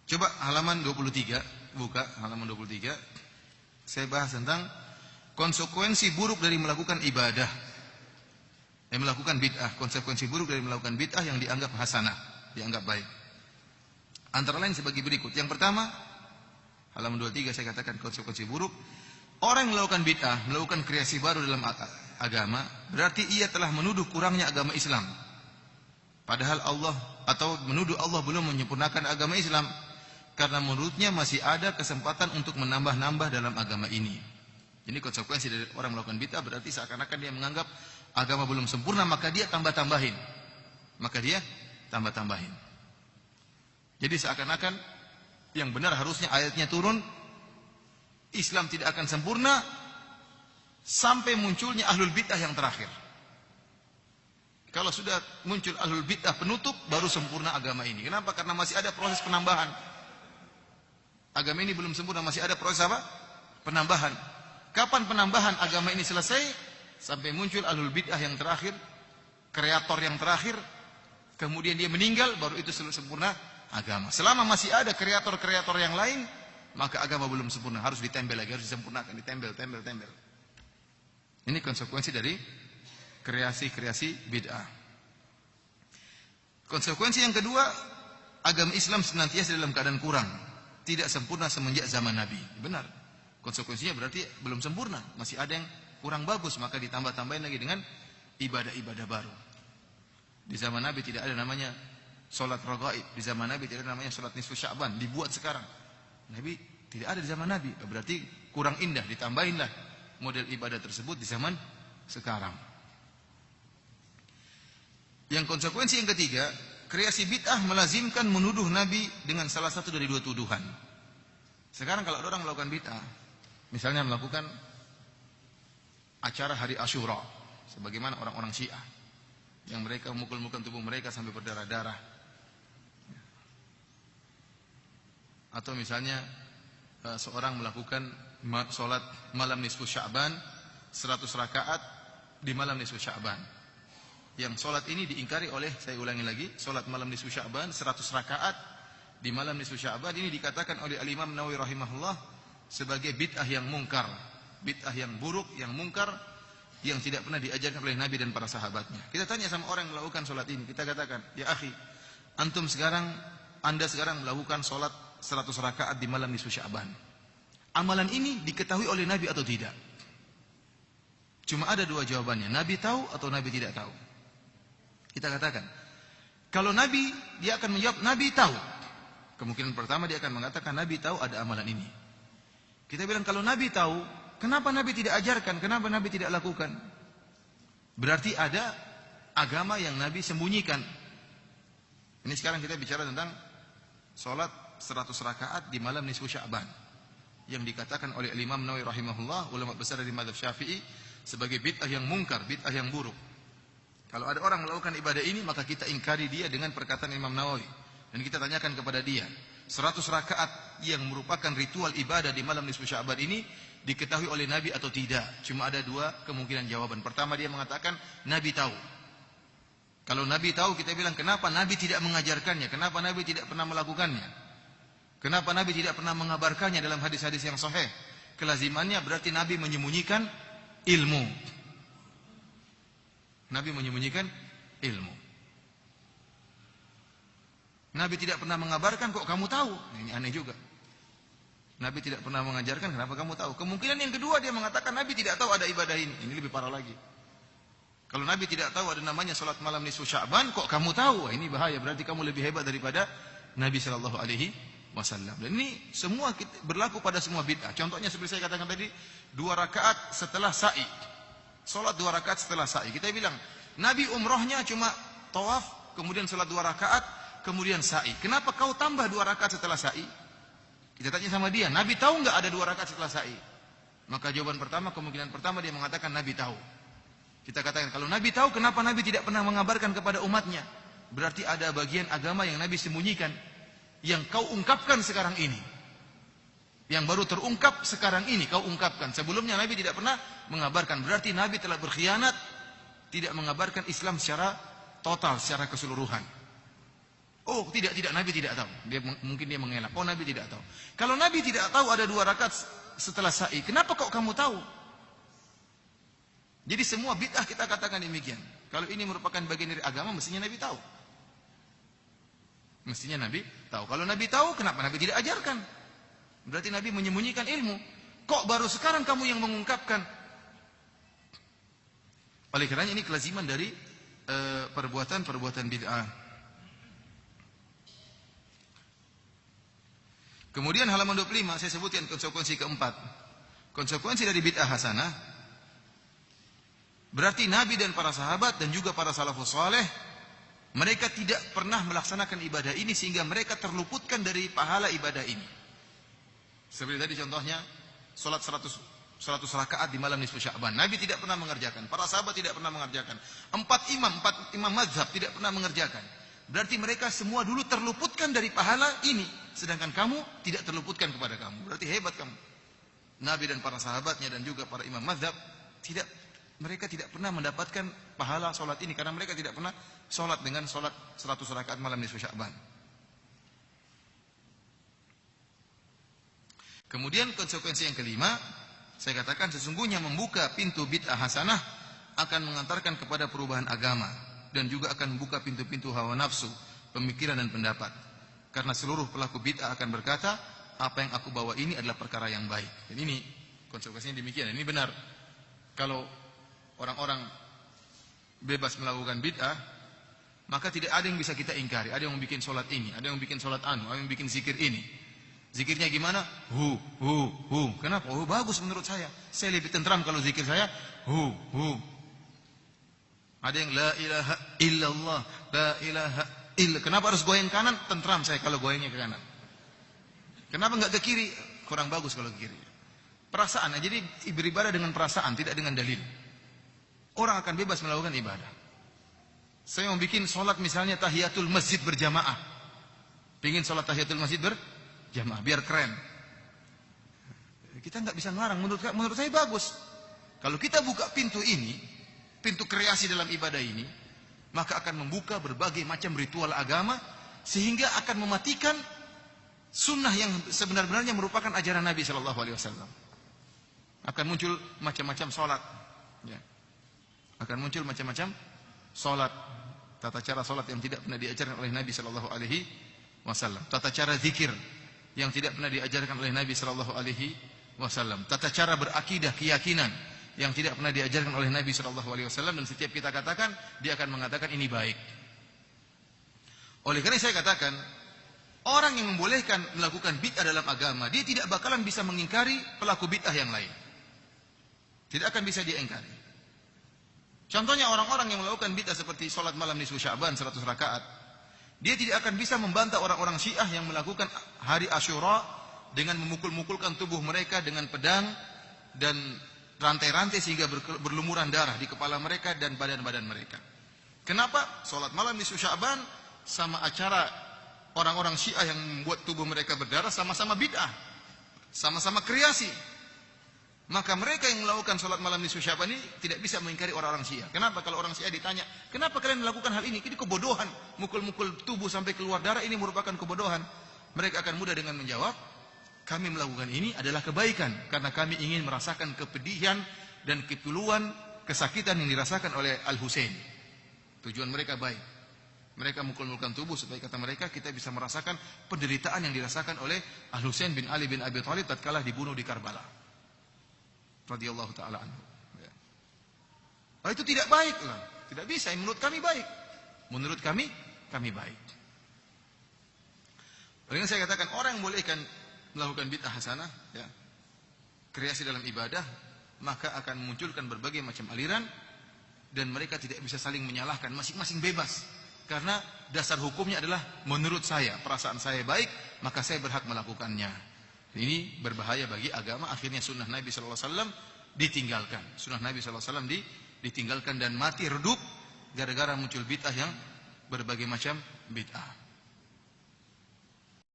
Coba halaman 23, buka halaman 23. Saya bahas tentang konsekuensi buruk dari melakukan ibadah. Melakukan bid'ah, konsekuensi buruk dari melakukan bid'ah yang dianggap hasanah, dianggap baik. Antara lain sebagai berikut. Yang pertama, halaman 23 saya katakan konsekuensi buruk. Orang yang melakukan bid'ah, melakukan kreasi baru dalam agama, berarti ia telah menuduh kurangnya agama Islam. Padahal Allah, atau menuduh Allah belum menyempurnakan agama Islam. Karena menurutnya masih ada kesempatan untuk menambah-nambah dalam agama ini. Ini konsekuensi dari orang melakukan bid'ah, berarti seakan-akan dia menganggap agama belum sempurna, maka dia tambah-tambahin. Jadi seakan-akan yang benar harusnya ayatnya turun, Islam tidak akan sempurna sampai munculnya ahlul bid'ah yang terakhir. Kalau sudah muncul ahlul bid'ah penutup, baru sempurna agama ini. Kenapa? Karena masih ada proses penambahan. Agama ini belum sempurna, masih ada proses apa? Penambahan. Kapan penambahan agama ini selesai? Sampai muncul ahlul bid'ah yang terakhir, kreator yang terakhir, kemudian dia meninggal, baru itu sempurna agama. Selama masih ada kreator-kreator yang lain, maka agama belum sempurna, harus ditempel lagi, harus disempurnakan, ditempel. Ini konsekuensi dari kreasi-kreasi bid'ah. Konsekuensi yang kedua, agama Islam senantiasa dalam keadaan kurang, tidak sempurna semenjak zaman Nabi. Benar. Konsekuensinya berarti belum sempurna, masih ada yang kurang bagus, maka ditambah-tambahin lagi dengan ibadah-ibadah baru. Di zaman Nabi tidak ada namanya salat raghaib, di zaman Nabi tidak ada namanya salat nisfu Sya'ban, dibuat sekarang. Nabi tidak ada di zaman Nabi, berarti kurang indah, ditambahinlah model ibadah tersebut di zaman sekarang. Yang konsekuensi yang ketiga, kreasi bid'ah melazimkan menuduh Nabi dengan salah satu dari dua tuduhan. Sekarang kalau ada orang melakukan bid'ah, misalnya melakukan acara hari Asyura, sebagaimana orang-orang Syiah yang mereka memukul-mukul tubuh mereka sampai berdarah-darah. Atau misalnya seorang melakukan salat malam nisfu Sya'ban 100 rakaat di malam nisfu Sya'ban. Yang salat ini diingkari oleh, saya ulangi lagi, salat malam nisfu Sya'ban 100 rakaat di malam nisfu Sya'ban ini dikatakan oleh Al-Imam Nawawi rahimahullah sebagai bid'ah yang mungkar, bid'ah yang buruk, yang mungkar, yang tidak pernah diajarkan oleh Nabi dan para sahabatnya. Kita tanya sama orang yang melakukan salat ini, kita katakan, ya akhi, anda sekarang melakukan salat 100 rakaat di malam nisfu Sya'ban. Amalan ini diketahui oleh Nabi atau tidak? Cuma ada dua jawabannya, Nabi tahu atau Nabi tidak tahu. Kita katakan, kalau Nabi, dia akan menjawab, Nabi tahu. Kemungkinan pertama dia akan mengatakan, Nabi tahu ada amalan ini. Kita bilang, kalau Nabi tahu, kenapa Nabi tidak ajarkan? Kenapa Nabi tidak lakukan? Berarti ada agama yang Nabi sembunyikan. Ini sekarang kita bicara tentang sholat 100 rakaat di malam nisfu Sya'ban, yang dikatakan oleh Imam Nawawi rahimahullah, ulama besar dari mazhab Syafi'i, sebagai bid'ah yang mungkar, bid'ah yang buruk. Kalau ada orang melakukan ibadah ini, maka kita ingkari dia dengan perkataan Imam Nawawi. Dan kita tanyakan kepada dia, 100 rakaat yang merupakan ritual ibadah di malam nisfu Sya'ban ini diketahui oleh Nabi atau tidak? Cuma ada dua kemungkinan jawaban. Pertama, dia mengatakan Nabi tahu. Kalau Nabi tahu, kita bilang, kenapa Nabi tidak mengajarkannya? Kenapa Nabi tidak pernah melakukannya? Kenapa Nabi tidak pernah mengabarkannya dalam hadis-hadis yang sahih? Kelazimannya berarti Nabi menyembunyikan ilmu. Nabi menyembunyikan ilmu. Nabi tidak pernah mengabarkan, kok kamu tahu? Ini aneh juga. Nabi tidak pernah mengajarkan, kenapa kamu tahu? Kemungkinan yang kedua, dia mengatakan Nabi tidak tahu ada ibadah ini. Ini lebih parah lagi. Kalau Nabi tidak tahu ada namanya salat malam nisfu Sya'ban, kok kamu tahu? Wah, ini bahaya, berarti kamu lebih hebat daripada Nabi sallallahu alaihi wasallam. Dan ini semua berlaku pada semua bid'ah. Contohnya seperti saya katakan tadi, 2 rakaat setelah sa'i. Salat 2 rakaat setelah sa'i. Kita bilang, Nabi umrohnya cuma tawaf, kemudian salat 2 rakaat, kemudian sa'i. Kenapa kau tambah 2 rakaat setelah sa'i? Kita tanya sama dia, Nabi tahu enggak ada 2 rakaat setelah sa'i? Maka jawaban pertama, kemungkinan pertama dia mengatakan Nabi tahu. Kita katakan, kalau Nabi tahu, kenapa Nabi tidak pernah mengabarkan kepada umatnya? Berarti ada bagian agama yang Nabi sembunyikan, yang kau ungkapkan sekarang ini. Yang baru terungkap sekarang ini kau ungkapkan. Sebelumnya Nabi tidak pernah mengabarkan. Berarti Nabi telah berkhianat, tidak mengabarkan Islam secara total, secara keseluruhan. Oh tidak, Nabi tidak tahu. Mungkin dia mengelak. Oh Nabi tidak tahu. Kalau Nabi tidak tahu ada 2 rakaat setelah sa'i, kenapa kok kamu tahu? Jadi semua bid'ah kita katakan demikian. Kalau ini merupakan bagian dari agama, mestinya Nabi tahu. Mestinya Nabi tahu. Kalau Nabi tahu, kenapa Nabi tidak ajarkan? Berarti Nabi menyembunyikan ilmu. Kok baru sekarang kamu yang mengungkapkan? Oleh kerana ini kelaziman dari perbuatan-perbuatan bid'ah. Kemudian halaman 25 saya sebutkan konsekuensi keempat. Konsekuensi dari bid'ah hasanah, berarti Nabi dan para sahabat dan juga para salafus saleh, mereka tidak pernah melaksanakan ibadah ini sehingga mereka terluputkan dari pahala ibadah ini. Seperti tadi contohnya, salat 100 rakaat di malam nisfu Sya'ban. Nabi tidak pernah mengerjakan, para sahabat tidak pernah mengerjakan. 4 imam mazhab tidak pernah mengerjakan. Berarti mereka semua dulu terluputkan dari pahala ini, sedangkan kamu tidak terluputkan kepada kamu. Berarti hebat kamu. Nabi dan para sahabatnya dan juga para imam mazhab mereka tidak pernah mendapatkan pahala solat ini karena mereka tidak pernah solat dengan solat 100 rakaat malam nisfu Sya'ban. Kemudian konsekuensi yang kelima, saya katakan sesungguhnya membuka pintu bid'ah hasanah akan mengantarkan kepada perubahan agama dan juga akan membuka pintu-pintu hawa nafsu, pemikiran dan pendapat. Karena seluruh pelaku bid'ah akan berkata, apa yang aku bawa ini adalah perkara yang baik. Dan ini konsekuensinya demikian. Ini benar. Kalau orang-orang bebas melakukan bid'ah, maka tidak ada yang bisa kita ingkari. Ada yang bikin solat ini, ada yang bikin solat anu, ada yang bikin zikir ini. Zikirnya gimana? Hu. Kenapa? Oh bagus menurut saya. Saya lebih tentram kalau zikir saya hu. Ada yang la ilaha illallah, la ilaha illallah. Kenapa harus goyang kanan? Tentram saya kalau goyangnya ke kanan. Kenapa enggak ke kiri? Kurang bagus kalau ke kiri. Perasaan. Jadi beribadah dengan perasaan, tidak dengan dalil. Orang akan bebas melakukan ibadah. Saya mau bikin sholat misalnya tahiyatul masjid berjamaah. Pingin sholat tahiyatul masjid berjamaah, biar keren. Kita nggak bisa ngelarang. Menurut saya bagus. Kalau kita buka pintu ini, pintu kreasi dalam ibadah ini, maka akan membuka berbagai macam ritual agama sehingga akan mematikan sunnah yang sebenar-benarnya merupakan ajaran Nabi Shallallahu Alaihi Wasallam. Akan muncul macam-macam sholat, ya. Akan muncul macam-macam sholat, tata cara sholat yang tidak pernah diajarkan oleh Nabi Shallallahu Alaihi Wasallam, tata cara zikir yang tidak pernah diajarkan oleh Nabi Shallallahu Alaihi Wasallam, tata cara berakidah, keyakinan yang tidak pernah diajarkan oleh Nabi Shallallahu Alaihi Wasallam, dan setiap kita katakan, dia akan mengatakan ini baik. Oleh karena saya katakan, orang yang membolehkan melakukan bid'ah dalam agama, dia tidak bakalan bisa mengingkari pelaku bid'ah yang lain. Tidak akan bisa dia ingkari. Contohnya orang-orang yang melakukan bid'ah seperti sholat malam nisfu Sya'ban 100 rakaat, dia tidak akan bisa membantah orang-orang Syiah yang melakukan hari Asyura dengan memukul-mukulkan tubuh mereka dengan pedang dan rantai-rantai sehingga berlumuran darah di kepala mereka dan badan-badan mereka. Kenapa? Sholat malam nisfu Sya'ban sama acara orang-orang Syiah yang membuat tubuh mereka berdarah sama-sama bid'ah, sama-sama kreasi. Maka mereka yang melakukan sholat malam nisfu Sya'ban ini tidak bisa mengingkari orang-orang Syiah. Kenapa? Kalau orang Syiah ditanya, kenapa kalian melakukan hal ini? Ini kebodohan, mukul-mukul tubuh sampai keluar darah, ini merupakan kebodohan. Mereka akan mudah dengan menjawab, kami melakukan ini adalah kebaikan karena kami ingin merasakan kepedihan dan kepiluan, kesakitan yang dirasakan oleh Al-Husain. Tujuan mereka baik. Mereka mukul-mukulkan tubuh supaya kata mereka kita bisa merasakan penderitaan yang dirasakan oleh Al-Husain bin Ali bin Abi Thalib tatkala dibunuh di Karbala. Radhiyallahu taala anhu. Ya. Oh, itu tidak baik lah. Tidak bisa. Menurut kami baik. Menurut kami baik. Oleh karena saya katakan orang yang bolehkan melakukan bid'ah hasanah, ya, kreasi dalam ibadah, maka akan memunculkan berbagai macam aliran dan mereka tidak bisa saling menyalahkan, masing-masing bebas. Karena dasar hukumnya adalah menurut saya, perasaan saya baik, maka saya berhak melakukannya. Ini berbahaya bagi agama. Akhirnya sunnah Nabi Sallallahu Alaihi Wasallam ditinggalkan. Sunnah Nabi Sallallahu Alaihi Wasallam ditinggalkan dan mati redup gara-gara muncul bid'ah yang berbagai macam bid'ah.